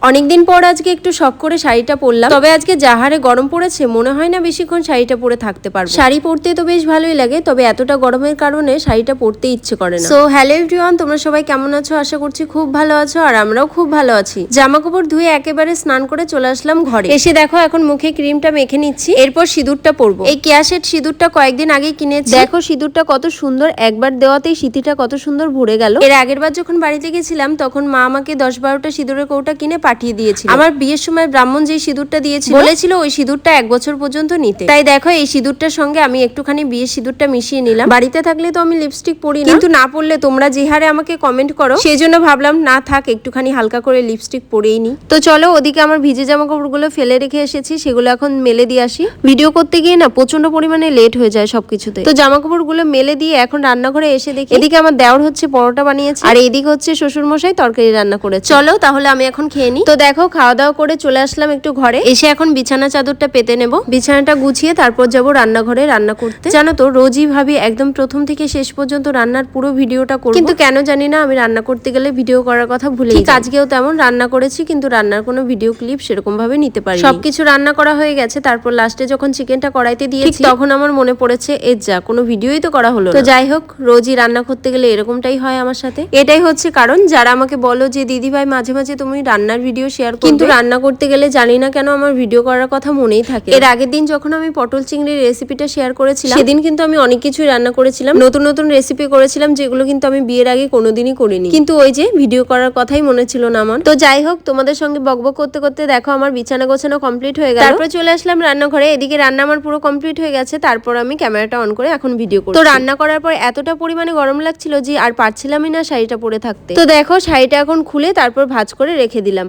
অনেকদিন পর আজকে একটু শখ করে শাড়িটা পরলাম। তবে আজকে যাহারে গরম পড়েছে মনে হয় না বেশিক্ষণ শাড়িটা পরে থাকতে পারবো। শাড়ি পরতে তো বেশ ভালোই লাগে, তবে এতটা গরমের কারণে শাড়িটা পরতে ইচ্ছে করে না। সো হ্যালো এভরিওয়ান, তোমরা সবাই কেমন আছো? আশা করছি খুব ভালো আছো, আর আমরাও খুব ভালো আছি। জামা কাপড় ধুয়ে একেবারে স্নান করে চলে আসলাম ঘরে। এসে দেখো এখন মুখে ক্রিমটা মেখে নিচ্ছি, এরপর সিঁদুরটা পরবো। এই কেয়াশেট সিঁদুরটা কয়েকদিন আগেই কিনেছি। দেখো সিঁদুরটা কত সুন্দর, একবার দেওয়াতেই সিঁথিটা কত সুন্দর ভরে গেল। এর আগের বার যখন বাড়িতে গেছিলাম তখন মা আমাকে 10-12টা সিঁদুরের কৌটা কিনে পাঠিয়ে দিয়েছিল। আমার বিয়ের সময় ব্রাহ্মণ যে সিঁদুরটা দিয়েছিল বলেছিল ওই সিঁদুরটা 1 বছর পর্যন্ত নিতে। তাই দেখো এই সিঁদুরটার সঙ্গে আমি একটুখানি বিয়ের সিঁদুরটা মিশিয়ে নিলাম। বাড়িতে থাকলে তো আমি লিপস্টিক পরি না, কিন্তু না পরলে তোমরা যে হারে আমাকে কমেন্ট করো সেই জন্য ভাবলাম না থাক, একটুখানি হালকা করে লিপস্টিক পরেই নি। তো চলো, ওদিকে আমার ভিজে জামা কাপড়গুলো ফেলে রেখে এসেছি, সেগুলো এখন মেলে দিয়ে আসি। ভিডিও করতে গিয়ে না প্রচন্ড পরিমাণে লেট হয়ে যায় সবকিছুতে। তো জামা কাপড়গুলো মেলে দিয়ে এখন রান্নাঘরে এসে দেখি এদিকে আমার দেওর হচ্ছে পরোটা বানিয়েছে, আর এইদিকে হচ্ছে শ্বশুর মশাই তরকারি রান্না করেছে। চলো তাহলে আমি এখন খেয়ে নি। তো দেখো খাওয়া দাওয়া করে চলে আসলাম একটু ঘরে। এসে এখন বিছানা চাদরটা পেতে নেব, বিছানাটা গুছিয়ে তারপর যাব রান্নাঘরে রান্না করতে। জানো তো রোজই ভাবি একদম প্রথম থেকে শেষ পর্যন্ত রান্নার পুরো ভিডিওটা করব, কিন্তু কেন জানি না আমি রান্না করতে গেলে ভিডিও করার কথা ভুলে যাই। আজকেও তেমন রান্না করেছি, কিন্তু রান্নার কোনো ভিডিও ক্লিপ সেরকম ভাবে নিতে পারি। সবকিছু রান্না করা হয়ে গেছে, তারপর লাস্টে যখন চিকেনটা কড়াইতে দিয়েছি তখন আমার মনে পড়েছে যা কোনো ভিডিওই তো করা হলো। তো যাই হোক, রোজই রান্না করতে গেলে এরকমটাই হয় আমার সাথে। এটাই হচ্ছে কারণ যারা আমাকে বলো যে দিদি ভাই মাঝে মাঝে তুমি রান্নার ভিডিও শেয়ার করো, কিন্তু রান্না করতে গেলে জানি না কেন আমার ভিডিও করার কথা মনেই থাকে। এর আগের দিন যখন আমি পটল চিংড়ির রেসিপিটা শেয়ার করেছিলাম সেদিন কিন্তু আমি অনেক কিছুই রান্না করেছিলাম, নতুন নতুন রেসিপি করেছিলাম যেগুলো কিন্তু আমি বিয়ের আগে কোনোদিনই করিনি, কিন্তু ওই যে ভিডিও করার কথাই মনে ছিল না আমার। তো যাই হোক, তোমাদের সঙ্গে বকবক করতে করতে দেখো আমার বিছানা গোছানো কমপ্লিট হয়ে গেল। তারপর চলে আসলাম রান্নাঘরে। এদিকে রান্না আমার পুরো কমপ্লিট হয়ে গেছে, তারপর আমি ক্যামেরাটা অন করে এখন ভিডিও করছি। তো রান্না করার পর এতটা পরিমাণে গরম লাগছিল যে আর পারছিলামই না শাড়িটা পরে থাকতে। তো দেখো শাড়িটা এখন খুলে তারপর ভাঁজ করে রেখে দিলাম।